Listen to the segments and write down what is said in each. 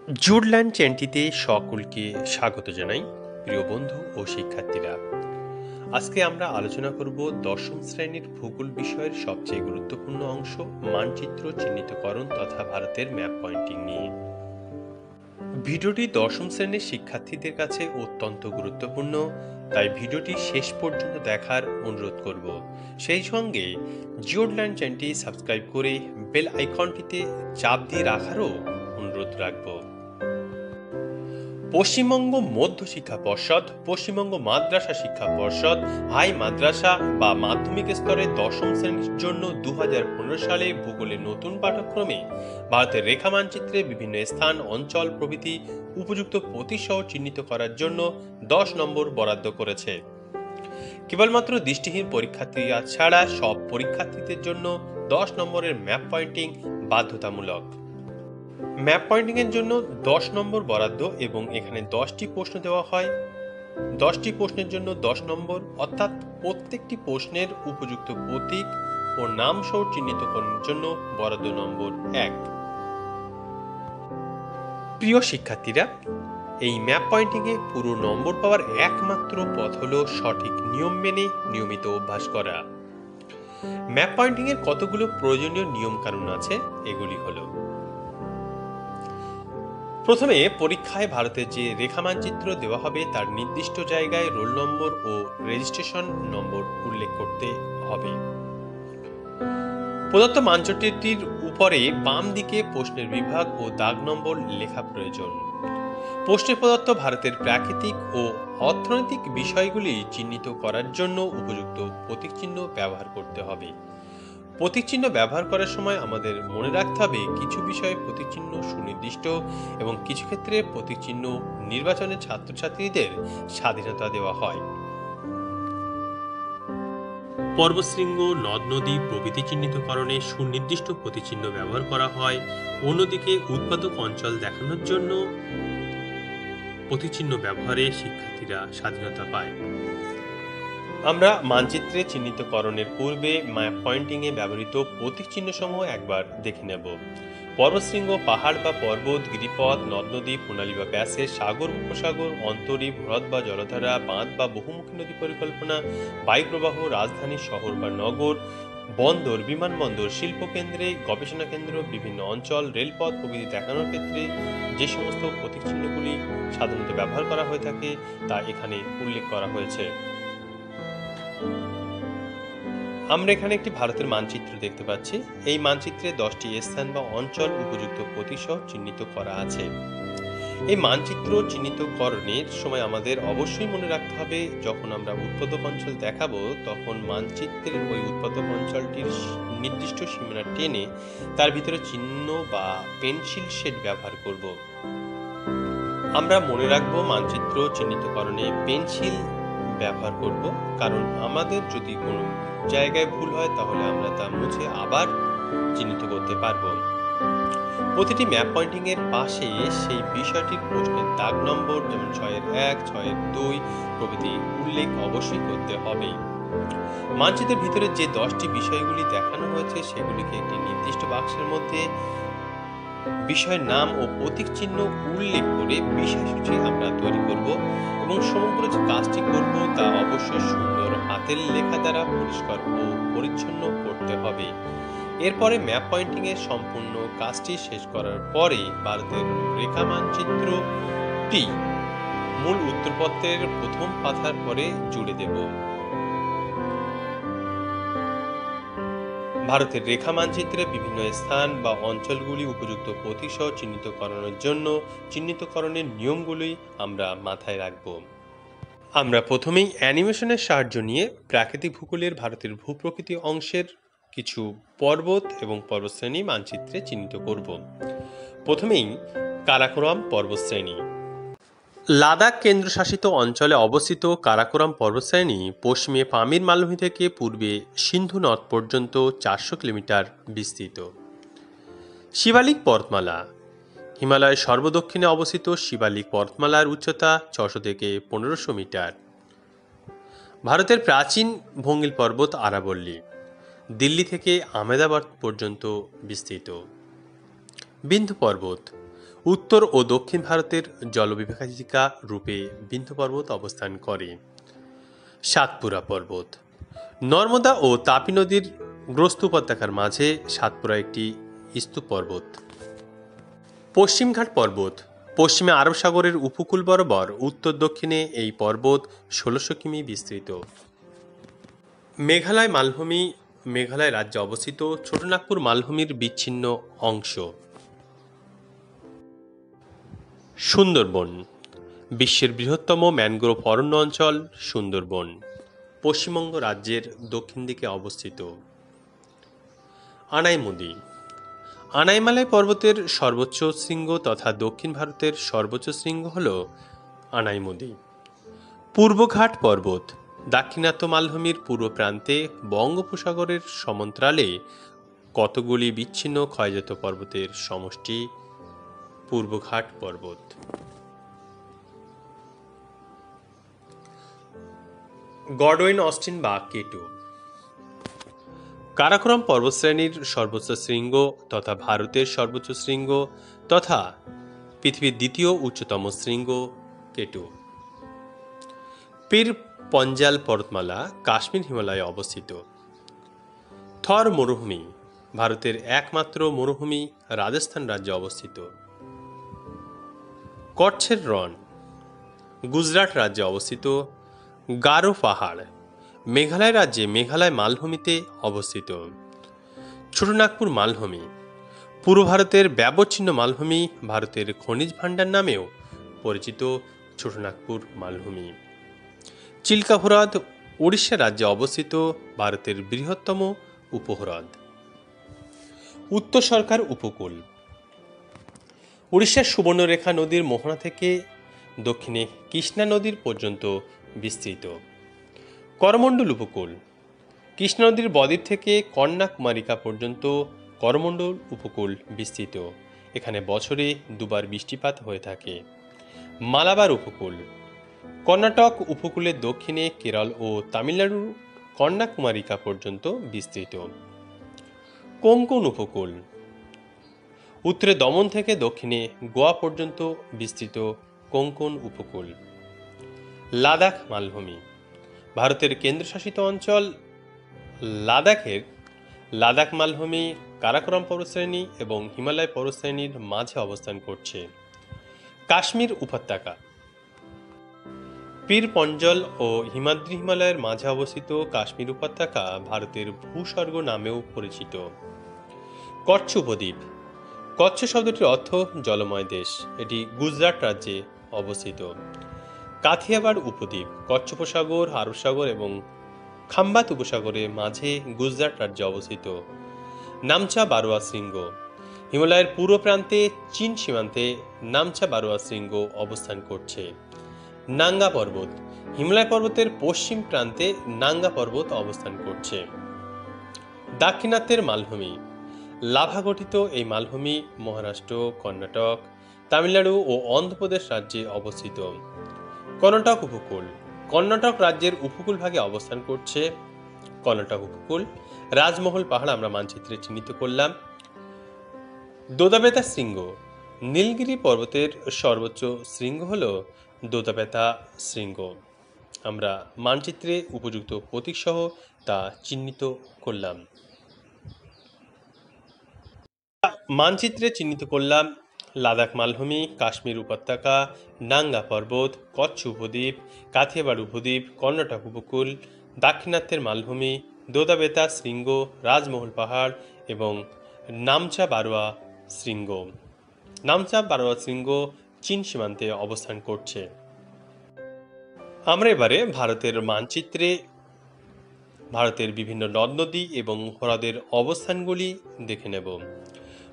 জুডল্যান্ড চ্যানেলটিতে সকলকে স্বাগত জানাই প্রিয় বন্ধু ও শিক্ষার্থীরা। আজকে আমরা আলোচনা করব দশম শ্রেণীর ভূগোল বিষয়ের সবচেয়ে গুরুত্বপূর্ণ অংশ মানচিত্র চিহ্নিতকরণ তথা ভারতের ম্যাপ পয়েন্টিং নিয়ে। ভিডিওটি দশম শ্রেণীর শিক্ষার্থীদের কাছে অত্যন্ত গুরুত্বপূর্ণ, তাই ভিডিওটি শেষ পর্যন্ত দেখার অনুরোধ করব। সেই সঙ্গে জুডল্যান্ড চ্যানেলটি সাবস্ক্রাইব করে বেল আইকনটিতে চাপ দিয়ে রাখারও অনুরোধ রাখব। পশ্চিমবঙ্গ মধ্য শিক্ষা পর্ষদ, পশ্চিমবঙ্গ মাদ্রাসা শিক্ষা পর্ষদ, হাই মাদ্রাসা বা মাধ্যমিক স্তরে দশম শ্রেণীর জন্য 2015 সালে ভূগোলের নতুন পাঠ্যক্রমে ভারতের রেখা মানচিত্রে বিভিন্ন স্থান, অঞ্চল প্রভৃতি উপযুক্ত প্রতিসহ চিহ্নিত করার জন্য 10 নম্বর বরাদ্দ করেছে। কেবলমাত্র দৃষ্টিহীন পরীক্ষার্থী ছাড়া সব পরীক্ষার্থীদের জন্য 10 নম্বরের ম্যাপ পয়েন্টিং বাধ্যতামূলক। ম্যাপ পয়েন্টিং এর জন্য 10 নম্বর বরাদ্দ এবং এখানে 10টি প্রশ্ন দেওয়া হয়। 10টি প্রশ্নের জন্য 10 নম্বর, অর্থাৎ প্রত্যেকটি প্রশ্নের উপযুক্ত প্রতীক ও নাম সহ চিহ্নিতকরণের জন্য বরাদ্দ নম্বর 1। প্রিয় শিক্ষার্থীরা, এই ম্যাপ পয়েন্টিং এ পুরো নম্বর পাওয়ার একমাত্র পথ হলো সঠিক নিয়ম মেনে নিয়মিত অভ্যাস করা। ম্যাপ পয়েন্টিং এর কতগুলো প্রয়োজনীয় নিয়ম কানুন আছে, এগুলি হলো: প্রথমে পরীক্ষায় ভারতের যে রেখা মানচিত্র দেওয়া হবে তার নির্দিষ্ট জায়গায় রোল নম্বর ও রেজিস্ট্রেশন নম্বর উল্লেখ করতে হবে। প্রদত্ত মানচিত্রটির উপরে বাম দিকে প্রশ্নের বিভাগ ও দাগ নম্বর লেখা প্রয়োজন। প্রশ্নে প্রদত্ত ভারতের প্রাকৃতিক ও অর্থনৈতিক বিষয়গুলি চিহ্নিত করার জন্য উপযুক্ত প্রতীক চিহ্ন ব্যবহার করতে হবে। প্রতীক চিহ্ন ব্যবহার করার সময় আমাদের মনে রাখতে হবে কিছু বিষয়ে প্রতীক চিহ্ন সুনির্দিষ্ট এবং কিছু ক্ষেত্রে প্রতীক চিহ্ন নির্বাচনে ছাত্রছাত্রীদের স্বাধীনতা দেওয়া হয়। পর্বতশৃঙ্গ, নদ নদী প্রভৃতি চিহ্নিতকরণে সুনির্দিষ্ট প্রতীক চিহ্ন ব্যবহার করা হয়। অন্যদিকে উৎপাদক অঞ্চল দেখানোর জন্য প্রতীক চিহ্ন ব্যবহারে শিক্ষার্থীরা স্বাধীনতা পায়। আমরা মানচিত্রে চিহ্নিতকরণের পূর্বে ম্যাপ পয়েন্টিং এ ব্যবহৃত প্রতীক চিহ্ন সমূহ একবার দেখে নেব। পর্বতশৃঙ্গ, পাহাড় বা পর্বত, গিরিপথ, নদ নদী, প্রণালী বা প্যাসেজ, সাগর, উপসাগর, অন্তরীপ, হ্রদ বা জলধারা, বাঁধ বা বহুমুখী নদী পরিকল্পনা, বায়ুপ্রবাহ, রাজধানী, শহর বা নগর, বন্দর, বিমানবন্দর, শিল্পকেন্দ্রে, গবেষণা কেন্দ্র, বিভিন্ন অঞ্চল, রেলপথ প্রভৃতি দেখানোর ক্ষেত্রে যে সমস্ত প্রতীক চিহ্নগুলি সাধারণত ব্যবহার করা হয়ে থাকে তা এখানে উল্লেখ করা হয়েছে। আমরা এখানে একটি ভারতের মানচিত্র দেখতে পাচ্ছি। এই মানচিত্রে 10টি স্থান বা অঞ্চল উপযুক্ত প্রতীকসহ চিহ্নিত করা আছে। এই মানচিত্র চিহ্নিতকরণের সময় আমাদের অবশ্যই মনে রাখতে হবে, যখন আমরা উৎপাদক অঞ্চল দেখাবো তখন মানচিত্রের ওই উৎপাদক অঞ্চলটির নির্দিষ্ট সীমানা টেনে তার ভিতরে চিহ্ন বা পেন্সিল শেড ব্যবহার করব। আমরা মনে রাখবো মানচিত্র চিহ্নিতকরণে পেন্সিল ব্যবহার করব, কারণ আমাদের যদি কোনো জায়গায় ভুল হয় তাহলে আমরা তা মুছে আবার চিহ্নিত করতে পারব। প্রতিটি ম্যাপ পয়েন্টিং এর পাশে সেই বিষয়টির প্রশ্নের দাগ নম্বর, যেমন 6-1, 6-2 প্রভৃতি উল্লেখ অবশ্যই করতে হবে। মানচিত্রের ভিতরে যে 10টি বিষয়গুলি দেখানো হয়েছে সেগুলিকে একটি নির্দিষ্ট বাক্সের মধ্যে বিষয়ের নাম ও প্রতীক চিহ্ন উল্লেখ করে বিষয়সূচি আমরা তৈরি করব এবং সমগ্র যে কাজটি করব তা অবশ্যই সুন্দর হাতের লেখা দ্বারা পরিষ্কার ও পরিচ্ছন্ন করতে হবে। এরপরে ম্যাপ পয়েন্টিং এর সম্পূর্ণ কাজটি শেষ করার পরে ভারতের রেখা মানচিত্রটি মূল উত্তরপত্রের প্রথম পাতার পরে জুড়ে দেব। ভারতের রেখা মানচিত্রে বিভিন্ন স্থান বা অঞ্চলগুলি উপযুক্ত প্রতীক সহ চিহ্নিত করানোর জন্য চিহ্নিতকরণের নিয়মগুলি আমরা মাথায় রাখব। আমরা প্রথমেই অ্যানিমেশনের সাহায্য নিয়ে প্রাকৃতিক ভূগোলের ভারতের ভূপ্রকৃতি অংশের কিছু পর্বত এবং পর্বতশ্রেণী মানচিত্রে চিহ্নিত করব। প্রথমেই কারাকোরাম পর্বতশ্রেণী। লাদাখ কেন্দ্রশাসিত অঞ্চলে অবস্থিত কারাকোরাম পর্বতশ্রেণী পশ্চিমে পামির মালভূমি থেকে পূর্বে সিন্ধু নদ পর্যন্ত 400 কিলোমিটার বিস্তৃত। শিবালিক পর্বতমালা। হিমালয়ের সর্বদক্ষিণে অবস্থিত শিবালিক পর্বতমালার উচ্চতা 600 থেকে 1500 মিটার। ভারতের প্রাচীন ভঙ্গিল পর্বত আরাবল্লী দিল্লি থেকে আহমেদাবাদ পর্যন্ত বিস্তৃত। বিন্ধ্য পর্বত উত্তর ও দক্ষিণ ভারতের জলবিভাজিকা রূপে বিন্ধ্য পর্বত অবস্থান করে। সাতপুরা পর্বত নর্মদা ও তাপি নদীর গ্রস্ত উপত্যকার মাঝে সাতপুরা একটি স্তূপ পর্বত। পশ্চিমঘাট পর্বত পশ্চিমে আরব সাগরের উপকূল বরাবর উত্তর দক্ষিণে এই পর্বত ১৬০০ কিমি বিস্তৃত। মেঘালয় মালভূমি মেঘালয় রাজ্যে অবস্থিত ছোটনাগপুর মালভূমির বিচ্ছিন্ন অংশ। সুন্দরবন বিশ্বের বৃহত্তম ম্যানগ্রোভ অরণ্য অঞ্চল সুন্দরবন পশ্চিমবঙ্গ রাজ্যের দক্ষিণ দিকে অবস্থিত। আনাইমুদি আনাইমালাই পর্বতের সর্বোচ্চ শৃঙ্গ তথা দক্ষিণ ভারতের সর্বোচ্চ শৃঙ্গ হল আনাইমুদি। পূর্বঘাট পর্বত দাক্ষিণাত্য মালভূমির পূর্ব প্রান্তে বঙ্গোপসাগরের সমান্তরালে কতগুলি বিচ্ছিন্ন ক্ষয়জাত পর্বতের সমষ্টি পূর্বঘাট পর্বত। গডওয়িন অস্টিন বা কেটু কারাকোরাম পর্বতশ্রেণীর সর্বোচ্চ শৃঙ্গ তথা ভারতের সর্বোচ্চ শৃঙ্গ তথা পৃথিবীর দ্বিতীয় উচ্চতম শৃঙ্গ কেটু। পীর পঞ্জাল পর্বতমালা কাশ্মীর হিমালয়ে অবস্থিত। থর মরুভূমি ভারতের একমাত্র মরুভূমি রাজস্থান রাজ্যে অবস্থিত। কচ্ছের রণ গুজরাট রাজ্যে অবস্থিত। গারো পাহাড় মেঘালয় রাজ্যে মেঘালয় মালভূমিতে অবস্থিত। ছোটনাগপুর মালভূমি পূর্ব ভারতের ব্যবচ্ছিন্ন মালভূমি ভারতের খনিজ ভাণ্ডার নামেও পরিচিত ছোটনাগপুর মালভূমি। চিল্কা হ্রদ উড়িষ্যা রাজ্যে অবস্থিত ভারতের বৃহত্তম উপহ্রদ। উত্তর সরকার উপকূল উড়িষ্যার সুবর্ণরেখা নদীর মোহনা থেকে দক্ষিণে কৃষ্ণা নদীর পর্যন্ত বিস্তৃত। করমণ্ডল উপকূল কৃষ্ণা নদীর বদ্বীপ থেকে কন্যাকুমারিকা পর্যন্ত করমণ্ডল উপকূল বিস্তৃত। এখানে বছরে দুবার বৃষ্টিপাত হয়ে থাকে। মালাবার উপকূল কর্ণাটক উপকূলের দক্ষিণে কেরল ও তামিলনাড়ুর কন্যাকুমারিকা পর্যন্ত বিস্তৃত। কোঙ্কণ উপকূল উত্তরে দমন থেকে দক্ষিণে গোয়া পর্যন্ত বিস্তৃত কোঙ্কণ উপকূল। লাদাখ মালভূমি ভারতের কেন্দ্রশাসিত অঞ্চল লাদাখের লাদাখ মালভূমি কারাকোরাম পর্বতশ্রেণী এবং হিমালয় পর্বতশ্রেণীর মাঝে অবস্থান করছে। কাশ্মীর উপত্যকা পীর পঞ্জল ও হিমাদ্রি হিমালয়ের মাঝে অবস্থিত কাশ্মীর উপত্যকা ভারতের ভূস্বর্গ নামেও পরিচিত। কচ্ছ উপদ্বীপ কচ্ছ শব্দটির অর্থ জলময় দেশ। এটি গুজরাট রাজ্যে অবস্থিত। কাথিয়াবাড় উপদ্বীপ কচ্ছ উপসাগর আরব সাগর এবং খাম্বাত উপসাগরের মাঝে গুজরাট রাজ্যে অবস্থিত। নামচা বারোয়া শৃঙ্গ হিমালয়ের পূর্ব প্রান্তে চীন সীমান্তে নামচা বারোয়া শৃঙ্গ অবস্থান করছে। নাঙ্গা পর্বত হিমালয় পর্বতের পশ্চিম প্রান্তে নাঙ্গা পর্বত অবস্থান করছে। দাক্ষিণাত্যের মালভূমি লাভা গঠিত এই মালভূমি মহারাষ্ট্র কর্ণাটক তামিলনাড়ু ও অন্ধ্রপ্রদেশ রাজ্যে অবস্থিত। কর্ণাটক উপকূল কর্ণাটক রাজ্যের উপকূল ভাগে অবস্থান করছে। কর্ণাটক উপকূল রাজমহল পাহাড় আমরা মানচিত্রে চিহ্নিত করলাম। দোদাবেতা শৃঙ্গ নীলগিরি পর্বতের সর্বোচ্চ শৃঙ্গ হল দোদাবেতা শৃঙ্গ। আমরা মানচিত্রে উপযুক্ত প্রতীক সহ তা চিহ্নিত করলাম। মানচিত্রে চিহ্নিত করলাম লাদাখ মালভূমি কাশ্মীর উপত্যকা নাঙ্গা পর্বত কচ্ছ উপদ্বীপ কাথিয়াবাড় উপদ্বীপ কর্ণাটক উপকূল দাক্ষিণাত্যের মালভূমি দোদাবেতা শৃঙ্গ রাজমহল পাহাড় এবং নামচা বারোয়া শৃঙ্গ। নামচা বারোয়া শৃঙ্গ চীন সীমান্তে অবস্থান করছে। আমরা এবারে ভারতের মানচিত্রে ভারতের বিভিন্ন নদ নদী এবং হ্রদের অবস্থানগুলি দেখে নেব।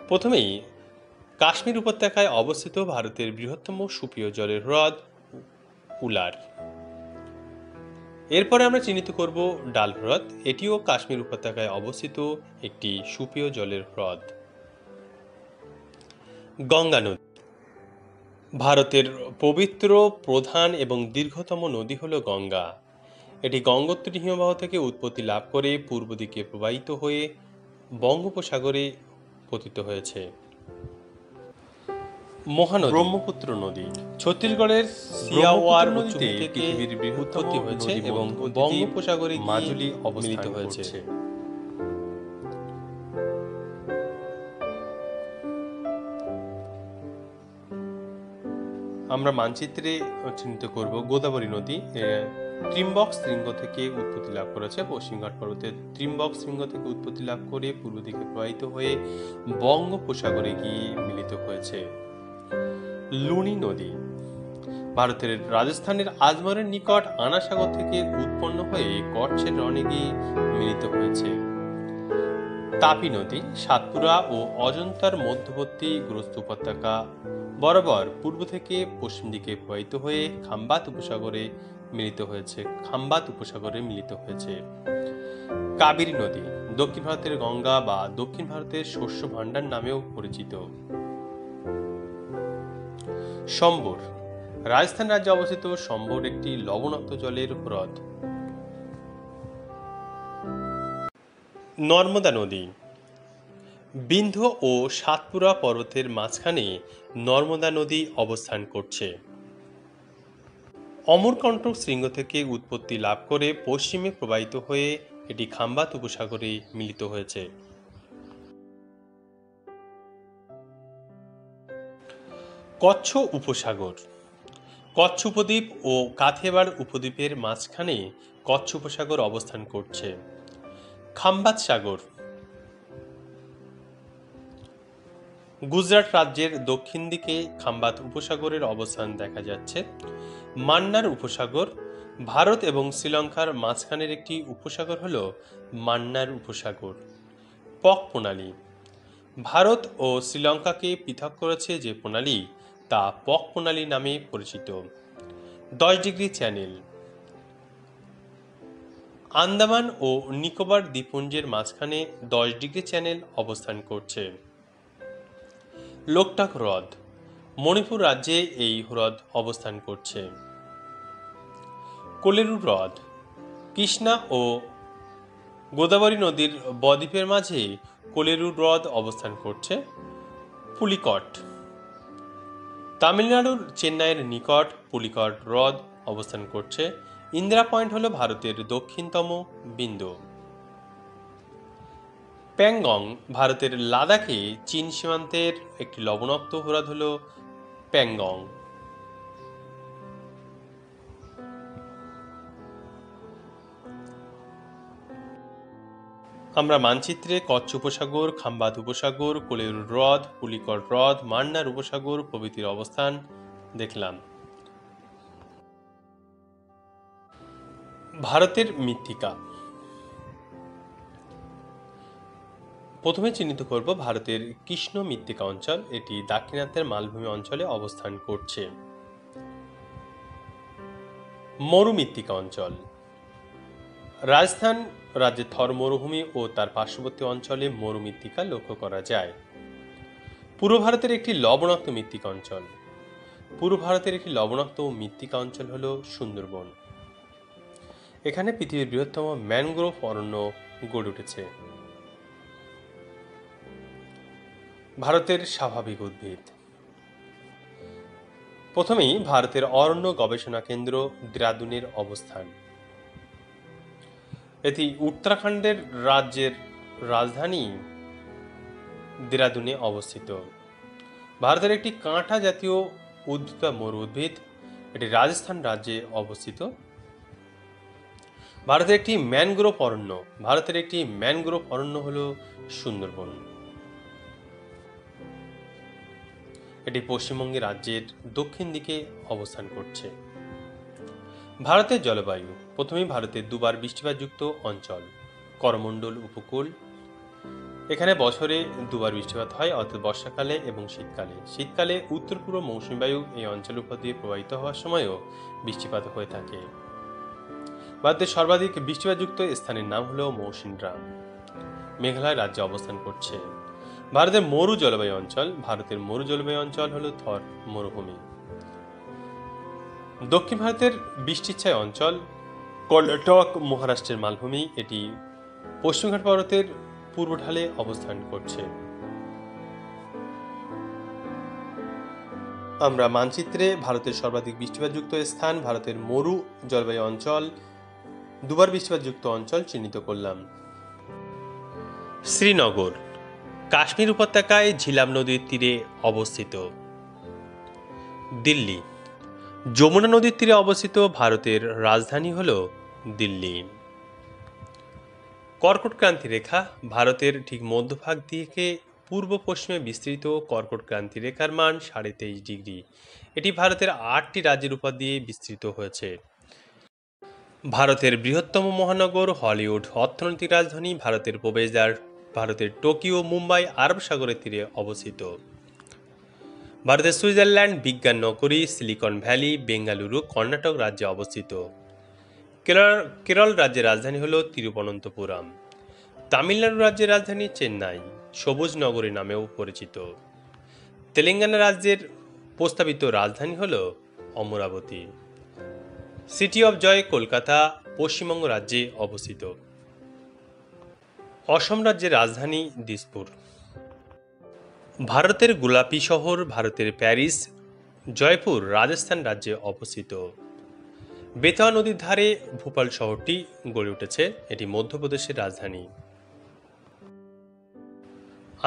প্রথমেই কাশ্মীর উপত্যকায় অবস্থিত ভারতের বৃহত্তম সুপেয় জলের হ্রদ উলার। এরপরে আমরা চিহ্নিত করব ডাল হ্রদ। এটিও কাশ্মীর উপত্যকায় অবস্থিত একটি সুপেয় জলের হ্রদ। গঙ্গা নদী ভারতের পবিত্র প্রধান এবং দীর্ঘতম নদী হল গঙ্গা। এটি গঙ্গোত্রী হিমবাহ থেকে উৎপত্তি লাভ করে পূর্ব দিকে প্রবাহিত হয়ে বঙ্গোপসাগরে পতিত হয়েছে। মহানদী ব্রহ্মপুত্র নদী ছত্তিশগড়ের সিয়াওয়ার নদীতে পৃথিবীর বৃহত্তম হয়েছে এবং বঙ্গোপসাগরে মাজুলি মিলিত হয়েছে। আমরা মানচিত্রে চিহ্নিত করব গোদাবরী নদী। ত্রিম্বক শৃঙ্গ থেকে উৎপত্তি লাভ করেছে। পশ্চিমঘাট পর্বতের ত্রিম্বক শৃঙ্গ থেকে উৎপত্তি লাভ করে পূর্ব দিকে প্রবাহিত হয়ে বঙ্গোপসাগরে গিয়ে মিলিত হয়েছে। লুনি নদী ভারতের রাজস্থানের আজমরের নিকট আনাসাগর থেকে উৎপন্ন হয়ে কচ্ছের রণে গিয়ে মিলিত হয়েছে। তাপি নদী সাতপুরা ও অজন্তার মধ্যবর্তী গ্রস্ত উপত্যকা বরাবর পূর্ব থেকে পশ্চিম দিকে প্রবাহিত হয়ে খাম্বাত উপসাগরে মিলিত হয়েছে। কাবেরী নদী দক্ষিণ ভারতের গঙ্গা বা দক্ষিণ ভারতের শস্য ভাণ্ডার নামেও পরিচিত। সম্বর রাজস্থান রাজ্যে অবস্থিত। সম্বর একটি লবণাক্ত জলের হ্রদ। নর্মদা নদী বিন্ধ্য ও সাতপুরা পর্বতের মাঝখানে নর্মদা নদী অবস্থান করছে। অমরকণ্টক শৃঙ্গ থেকে উৎপত্তি লাভ করে পশ্চিমে প্রবাহিত হয়ে এটি খাম্বাত উপসাগরে মিলিত হয়েছে। কচ্ছ উপসাগর কচ্ছ উপদ্বীপ ও কাথিয়াবাড় উপদ্বীপের মাঝখানে কচ্ছ উপসাগর অবস্থান করছে। খাম্বাত সাগর গুজরাট রাজ্যের দক্ষিণ দিকে খাম্বাত উপসাগরের অবস্থান দেখা যাচ্ছে। মান্নার উপসাগর ভারত এবং শ্রীলঙ্কার মাঝখানের একটি উপসাগর হল মান্নার উপসাগর। পক প্রণালী ভারত ও শ্রীলঙ্কাকে পৃথক করেছে যে প্রণালী তা পক প্রণালী নামে পরিচিত। 10 ডিগ্রি চ্যানেল আন্দামান ও নিকোবর দ্বীপপুঞ্জের মাঝখানে 10 ডিগ্রি চ্যানেল অবস্থান করছে। লোকটাক হ্রদ মণিপুর রাজ্যে এই হ্রদ অবস্থান করছে। কোলেরু হ্রদ কৃষ্ণা ও গোদাবরী নদীর বদ্বীপের মাঝে কোলেরু হ্রদ অবস্থান করছে। পুলিকট তামিলনাড়ুর চেন্নাইয়ের নিকট পুলিকট হ্রদ অবস্থান করছে। ইন্দিরা পয়েন্ট হল ভারতের দক্ষিণতম বিন্দু। প্যাংগং ভারতের লাদাখে চীন সীমান্তের একটি লবণাক্ত হ্রদ হল প্যাংগং। আমরা মানচিত্রে কচ্ছ উপসাগর, খাম্বাত উপসাগর, কোলেরু হ্রদ, পুলিকট হ্রদ, মান্নার উপসাগর প্রভৃতির অবস্থান দেখলাম। ভারতের মৃত্তিকা প্রথমে চিহ্নিত করব ভারতের কৃষ্ণ মৃত্তিকা অঞ্চল। এটি দাক্ষিণাত্যের মালভূমি অঞ্চলে অবস্থান করছে। মরুমৃত্তিকা অঞ্চল রাজস্থান রাজ্যের থর মরুভূমি ও তার পার্শ্ববর্তী অঞ্চলে মরুমৃত্তিকা লক্ষ্য করা যায়। পূর্ব ভারতের একটি লবণাক্ত মৃত্তিকা অঞ্চল। পূর্ব ভারতের একটি লবণাক্ত মৃত্তিকা অঞ্চল হল সুন্দরবন। এখানে পৃথিবীর বৃহত্তম ম্যানগ্রোভ অরণ্য গড়ে উঠেছে। ভারতের স্বাভাবিক উদ্ভিদ প্রথমেই ভারতের অরণ্য গবেষণা কেন্দ্র দেরাদুনের অবস্থান। এটি উত্তরাখণ্ডের রাজ্যের রাজধানী দেরাদুনে অবস্থিত। ভারতের একটি কাঁটা জাতীয় উদ্ভিদ বা মরু উদ্ভিদ। এটি রাজস্থান রাজ্যে অবস্থিত। ভারতের একটি ম্যানগ্রোভ অরণ্য। ভারতের একটি ম্যানগ্রোভ অরণ্য হল সুন্দরবন। এটি পশ্চিমবঙ্গ রাজ্যের দক্ষিণ দিকে অবস্থান করছে। ভারতের জলবায়ু প্রথমেই ভারতের দুবার বৃষ্টিপাতযুক্ত অঞ্চল। করমণ্ডল উপকূল এখানে বছরে দুবার বৃষ্টিপাত হয়, অর্থাৎ বর্ষাকালে এবং শীতকালে। শীতকালে উত্তর পূর্ব মৌসুমী বায়ু এই অঞ্চলের উপর দিয়ে প্রবাহিত হওয়ার সময়ও বৃষ্টিপাত হয়ে থাকে। ভারতের সর্বাধিক বৃষ্টিপাতযুক্ত স্থানের নাম হল মৌসিনরাম। মেঘালয় রাজ্যে অবস্থান করছে। ভারতের মরু জলবায়ু অঞ্চল। ভারতের মরু জলবায়ু অঞ্চল হল থর মরুভূমি। দক্ষিণ ভারতের বৃষ্টিচ্ছায় অঞ্চল কর্ণাটক মহারাষ্ট্রের মালভূমি। এটি পশ্চিমঘাট পর্বতের পূর্ব ঢালে অবস্থান করছে। আমরা মানচিত্রে ভারতের সর্বাধিক বৃষ্টিপাতযুক্ত স্থান, ভারতের মরু জলবায়ু অঞ্চল, দুবার বৃষ্টিপাতযুক্ত অঞ্চল চিহ্নিত করলাম। শ্রীনগর কাশ্মীর উপত্যকায় ঝিলাম নদীর তীরে অবস্থিত। দিল্লি যমুনা নদীর তীরে অবস্থিত, ভারতের রাজধানী হল দিল্লি। কর্কট ক্রান্তি রেখা ভারতের ঠিক মধ্যভাগ থেকে পূর্ব পশ্চিমে বিস্তৃত। কর্কট ক্রান্তি রেখার মান 23.5 ডিগ্রি। এটি ভারতের 8টি রাজ্যের উপর দিয়ে বিস্তৃত হয়েছে। ভারতের বৃহত্তম মহানগর হলিউড, অর্থনৈতিক রাজধানী, ভারতের প্রবেশদ্বার, ভারতের টোকিও, মুম্বাই আরব সাগরের তীরে অবস্থিত। ভারতের সুইজারল্যান্ড বিজ্ঞান নগরী, সিলিকন ভ্যালি, বেঙ্গালুরু কর্ণাটক রাজ্যে অবস্থিত। কেরল রাজ্যের রাজধানী হল তিরুবনন্তপুরম। তামিলনাড়ু রাজ্যের রাজধানী চেন্নাই, সবুজ নগরী নামেও পরিচিত। তেলেঙ্গানা রাজ্যের প্রস্তাবিত রাজধানী হল Amaravati. City of joy Kolkata Paschimbanga রাজ্যে অবস্থিত। অসম রাজ্যের রাজধানী দিসপুর। ভারতের গোলাপি শহর, ভারতের প্যারিস, জয়পুর রাজস্থান রাজ্যে অবস্থিত। বেতোয়া নদীর ধারে ভোপাল শহরটি গড়ে উঠেছে, এটি মধ্যপ্রদেশের রাজধানী।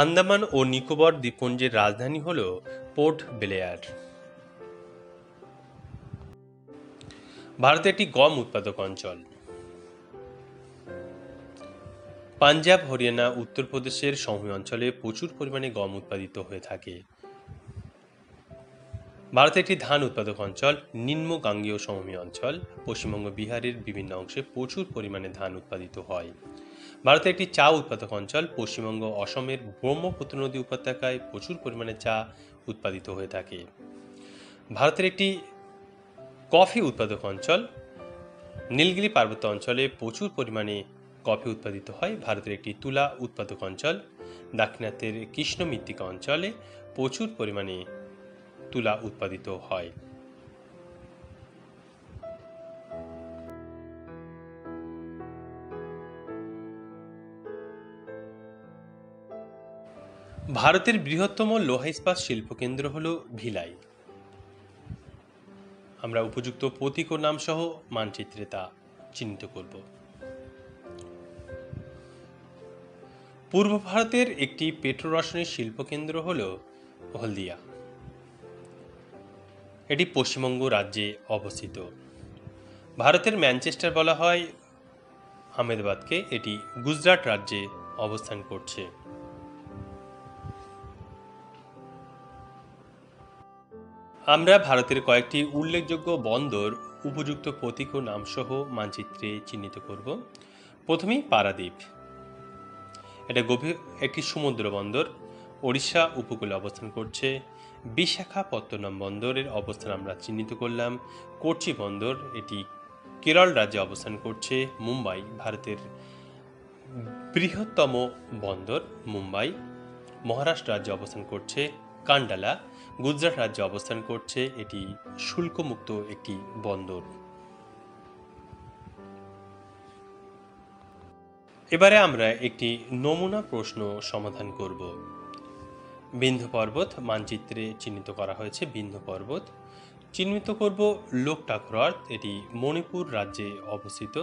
আন্দামান ও নিকোবর দ্বীপপুঞ্জের রাজধানী হল পোর্ট ব্লেয়ার। ভারতের একটি গম উৎপাদক অঞ্চল। পাঞ্জাব, হরিয়ানা, উত্তরপ্রদেশের সমভূমি অঞ্চলে প্রচুর পরিমাণে গম উৎপাদিত হয়ে থাকে। ভারতের একটি ধান উৎপাদক অঞ্চল, নিম্ন গাঙ্গেয় সমভূমি অঞ্চল। পশ্চিমবঙ্গ, বিহারের বিভিন্ন অংশে প্রচুর পরিমাণে ধান উৎপাদিত হয়। ভারতের একটি চা উৎপাদক অঞ্চল, পশ্চিমবঙ্গ, অসমের ব্রহ্মপুত্র নদী উপত্যকায় প্রচুর পরিমাণে চা উৎপাদিত হয়ে থাকে। ভারতের একটি কফি উৎপাদক অঞ্চল, নীলগিরি পার্বত্য অঞ্চলে প্রচুর পরিমাণে কফি উৎপাদিত হয়। ভারতের একটি তুলা উৎপাদক অঞ্চল, দাক্ষিণাত্যের কৃষ্ণ মৃত্তিকা অঞ্চলে প্রচুর পরিমাণে তুলা উৎপাদিত হয়। ভারতের বৃহত্তম লোহা ইস্পাত শিল্পকেন্দ্র হল ভিলাই। আমরা উপযুক্ত প্রতীক ও নাম সহ মানচিত্রে তা চিহ্নিত করব। পূর্ব ভারতের একটি পেট্রোরসায়নিক শিল্পকেন্দ্র হল হলদিয়া, এটি পশ্চিমবঙ্গ রাজ্যে অবস্থিত। ভারতের ম্যানচেস্টার বলা হয় আহমেদাবাদকে, এটি গুজরাট রাজ্যে অবস্থান করছে। আমরা ভারতের কয়েকটি উল্লেখযোগ্য বন্দর উপযুক্ত প্রতীক ও নাম সহ মানচিত্রে চিহ্নিত করব। প্রথমেই পারাদ্বীপ, এটা গভীর একটি সমুদ্র বন্দর, ওড়িশা উপকূলে অবস্থান করছে। বিশাখাপত্তনম বন্দরের অবস্থান আমরা চিহ্নিত করলাম। কোচি বন্দর, এটি কেরল রাজ্যে অবস্থান করছে। মুম্বাই ভারতের বৃহত্তম বন্দর, মুম্বাই মহারাষ্ট্র রাজ্যে অবস্থান করছে। কান্ডালা গুজরাট রাজ্যে অবস্থান করছে, এটি শুল্কমুক্ত একটি বন্দর। এবারে আমরা একটি নমুনা প্রশ্ন সমাধান করব। বিন্ধ্য পর্বত মানচিত্রে চিহ্নিত করা হয়েছে। বিন্ধ্য পর্বত চিহ্নিত করব লোকটাক হ্রদ, এটি মণিপুর রাজ্যে অবস্থিত।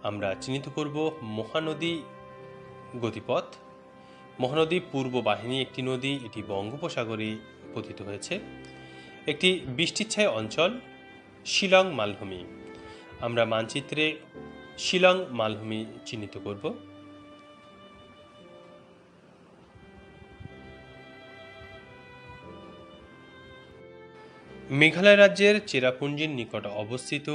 আমরা চিহ্নিত করব মহানদী গতিপথ। মহানদী পূর্ব বাহিনী একটি নদী, এটি বঙ্গোপসাগরে পতিত হয়েছে। একটি বৃষ্টিচ্ছায় অঞ্চল শিলং মালভূমি, আমরা মানচিত্রে শিলং মালভূমি চিহ্নিত করব। মেঘালয় রাজ্যের চেরাপুঞ্জির নিকট অবস্থিত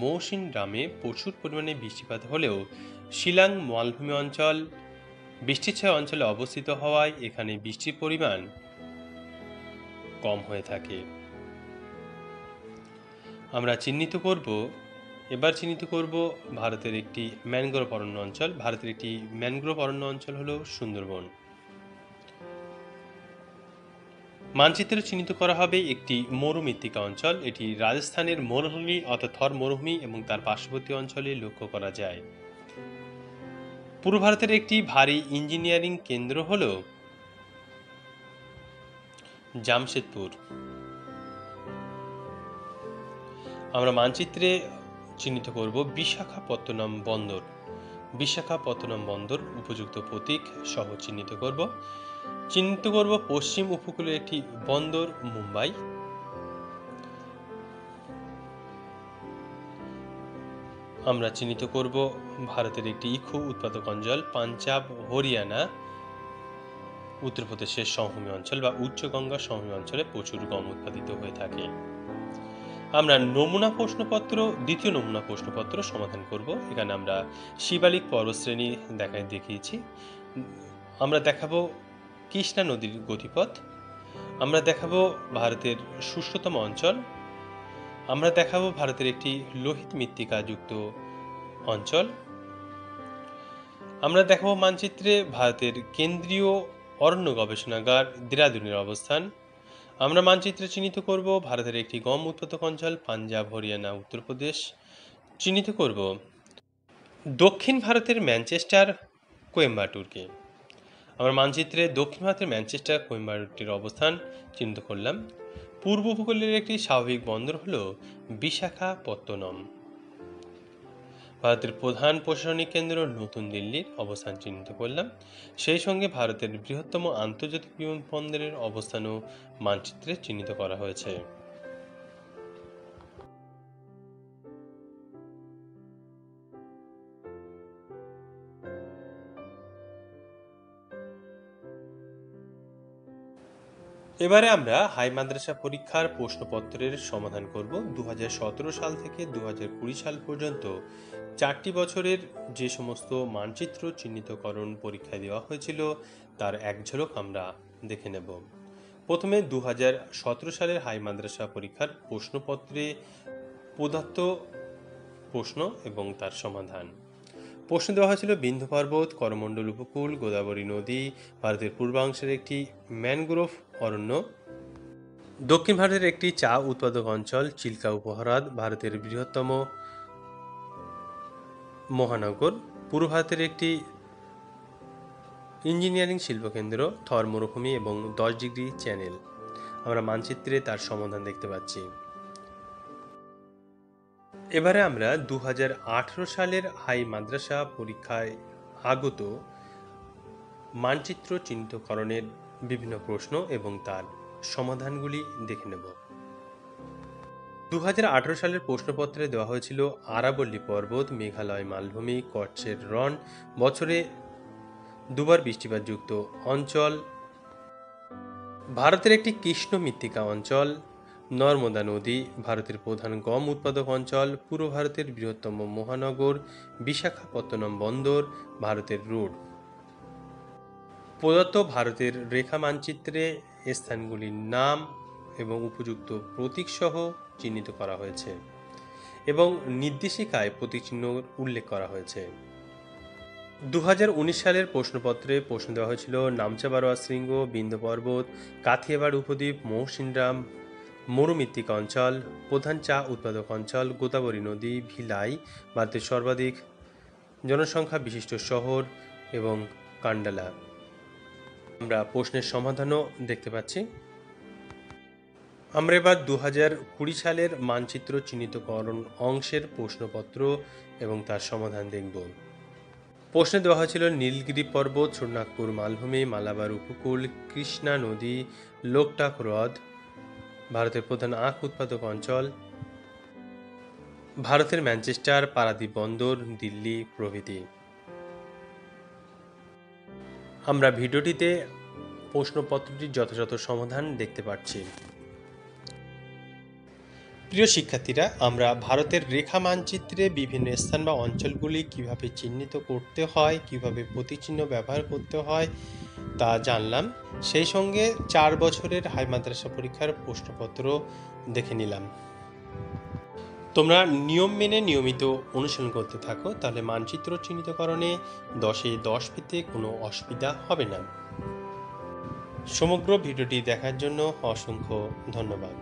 মৌসিন গ্রামে প্রচুর পরিমাণে বৃষ্টিপাত হলেও শিলং মালভূমি অঞ্চল বৃষ্টিচ্ছায় অঞ্চলে অবস্থিত হওয়ায় এখানে বৃষ্টির পরিমাণ কম হয়ে থাকে। আমরা চিহ্নিত করব ভারতের একটি ম্যানগ্রোভ অরণ্য অঞ্চল। ভারতের একটি ম্যানগ্রোভ অরণ্য অঞ্চল হল সুন্দরবন। মানচিত্রে চিহ্নিত করা হবে একটি মরুমৃত্তিকা অঞ্চল, এটি রাজস্থানের মরুভূমি অর্থাৎ থর মরুভূমি এবং তার পার্শ্ববর্তী অঞ্চলে লক্ষ্য করা যায়। পূর্ব ভারতের একটি ভারী ইঞ্জিনিয়ারিং কেন্দ্র হল জামশেদপুর। আমরা মানচিত্রে চিহ্নিত করব বিশাখাপত্তনম বন্দর। বিশাখাপত্তনম বন্দর উপযুক্ত প্রতীক সহ চিহ্নিত করব। চিহ্নিত করব পশ্চিম উপকূলের একটি বন্দর মুম্বাই। আমরা চিহ্নিত করব ভারতের একটি ইক্ষু উৎপাদক অঞ্চল পাঞ্জাব, হরিয়ানা, উত্তরপ্রদেশের সমভূমি অঞ্চল বা উচ্চ গঙ্গা সমভূমি অঞ্চলে প্রচুর গম উৎপাদিত হয়ে থাকে। আমরা নমুনা প্রশ্নপত্র, দ্বিতীয় নমুনা প্রশ্নপত্র সমাধান করব। এখানে আমরা শিবালিক পর্বতশ্রেণী দেখিয়েছি। আমরা দেখাবো কৃষ্ণা নদীর গতিপথ। আমরা দেখাবো ভারতের শুষ্কতম অঞ্চল। আমরা দেখাবো ভারতের একটি লোহিত মৃত্তিকা যুক্ত অঞ্চল। আমরা দেখাবো মানচিত্রে ভারতের কেন্দ্রীয় অরণ্য গবেষণাগার দেরাদুনের অবস্থান। আমরা মানচিত্রে চিহ্নিত করব ভারতের একটি গম উৎপাদক অঞ্চল পাঞ্জাব, হরিয়ানা, উত্তরপ্রদেশ। চিহ্নিত করব দক্ষিণ ভারতের ম্যানচেস্টার, কোয়েম্বাটুরকে। আমরা মানচিত্রে দক্ষিণ ভারতের ম্যানচেস্টার, কোয়েম্বাটুরের অবস্থান চিহ্নিত করলাম। পূর্ব উপকূলের একটি স্বাভাবিক বন্দর হল বিশাখাপত্তনম। ভারতের প্রধান প্রশাসনিক কেন্দ্র নতুন দিল্লির অবস্থান চিহ্নিত করলাম। সেই সঙ্গে ভারতের বৃহত্তম আন্তর্জাতিক বিমানবন্দরের অবস্থানও মানচিত্রে চিহ্নিত করা হয়েছে। এবারে আমরা হাই মাদ্রাসা পরীক্ষার প্রশ্নপত্রের সমাধান করব। 2017 সাল থেকে 2020 সাল পর্যন্ত 4টি বছরের যে সমস্ত মানচিত্র চিহ্নিতকরণ পরীক্ষা দেওয়া হয়েছিল তার এক ঝলক আমরা দেখে নেব। প্রথমে 2017 সালের হাই মাদ্রাসা পরীক্ষার প্রশ্নপত্রে প্রদত্ত প্রশ্ন এবং তার সমাধান। প্রশ্ন দেওয়া হয়েছিল বিন্ধ্য পর্বত, করমণ্ডল উপকূল, গোদাবরী নদী, ভারতের পূর্বাংশের একটি ম্যানগ্রোভ অরণ্য, দক্ষিণ ভারতের একটি চা উৎপাদক অঞ্চল চিল্কা উপহ্রদ, ভারতের বৃহত্তম মহানগর, পূর্ব ভারতের একটি ইঞ্জিনিয়ারিং শিল্পকেন্দ্র, থর মরুভূমি এবং 10 ডিগ্রি চ্যানেল। আমরা মানচিত্রে তার সমাধান দেখতে পাচ্ছি। এবারে আমরা 2018 সালের হাই মাদ্রাসা পরীক্ষায় আগত মানচিত্র চিহ্নিতকরণের বিভিন্ন প্রশ্ন এবং তার সমাধানগুলি দেখে নেব। 2018 সালের প্রশ্নপত্রে দেওয়া হয়েছিল আরাবল্লী পর্বত, মেঘালয় মালভূমি, কচ্ছের রণ, বছরে দুবার বৃষ্টিপাতযুক্ত অঞ্চল, ভারতের একটি কৃষ্ণ মৃত্তিকা অঞ্চল, নর্মদা নদী, ভারতের প্রধান গম উৎপাদক অঞ্চল, পূর্ব ভারতের বৃহত্তম মহানগর, বিশাখাপত্তনম বন্দর, ভারতের রোড। প্রদত্ত ভারতের রেখা মানচিত্রে স্থানগুলির নাম এবং উপযুক্ত প্রতীক সহ চিহ্নিত করা হয়েছে এবং নির্দেশিকায় প্রতীকচিহ্ন উল্লেখ করা হয়েছে। 2019 সালের প্রশ্নপত্রে প্রশ্ন দেওয়া হয়েছিল নামচা বারোয়া শৃঙ্গ, বিন্ধ্য পর্বত, কাথিয়াবাড় উপদ্বীপ, মৌসিনরাম মরুমৃত্তিকা অঞ্চল, প্রধান চা উৎপাদক অঞ্চল, গোদাবরী নদী, ভিলাই, ভারতের সর্বাধিক জনসংখ্যা বিশিষ্ট শহর এবং কান্ডালা। আমরা প্রশ্নের সমাধানও দেখতে পাচ্ছি। আমরা এবার 2020 সালের মানচিত্র চিহ্নিতকরণ অংশের প্রশ্নপত্র এবং তার সমাধান দেখব। প্রশ্নে দেওয়া হয়েছিল নীলগিরি পর্বত, ছোটনাগপুর মালভূমি, মালাবার উপকূল, কৃষ্ণা নদী, লোকটাক হ্রদ, ভারতের প্রধান আখ উৎপাদক অঞ্চল, ভারতের ম্যানচেস্টার, পারাদ্বীপ বন্দর, দিল্লি প্রভৃতি। আমরা ভিডিওটিতে প্রশ্নপত্রটির যথাযথ সমাধান দেখতে পাচ্ছি। প্রিয় শিক্ষার্থীরা, আমরা ভারতের রেখা মানচিত্রে বিভিন্ন স্থান বা অঞ্চলগুলি কিভাবে চিহ্নিত করতে হয়, কিভাবে প্রতীকচিহ্ন ব্যবহার করতে হয় তা জানলাম। সেই সঙ্গে 4 বছরের হাই মাদ্রাসা পরীক্ষার প্রশ্নপত্র দেখে নিলাম। তোমরা নিয়ম মেনে নিয়মিত অনুশীলন করতে থাকো, তাহলে মানচিত্র চিহ্নিতকরণে 10-এ 10 পেতে কোনো অসুবিধা হবে না। সমগ্র ভিডিওটি দেখার জন্য অসংখ্য ধন্যবাদ।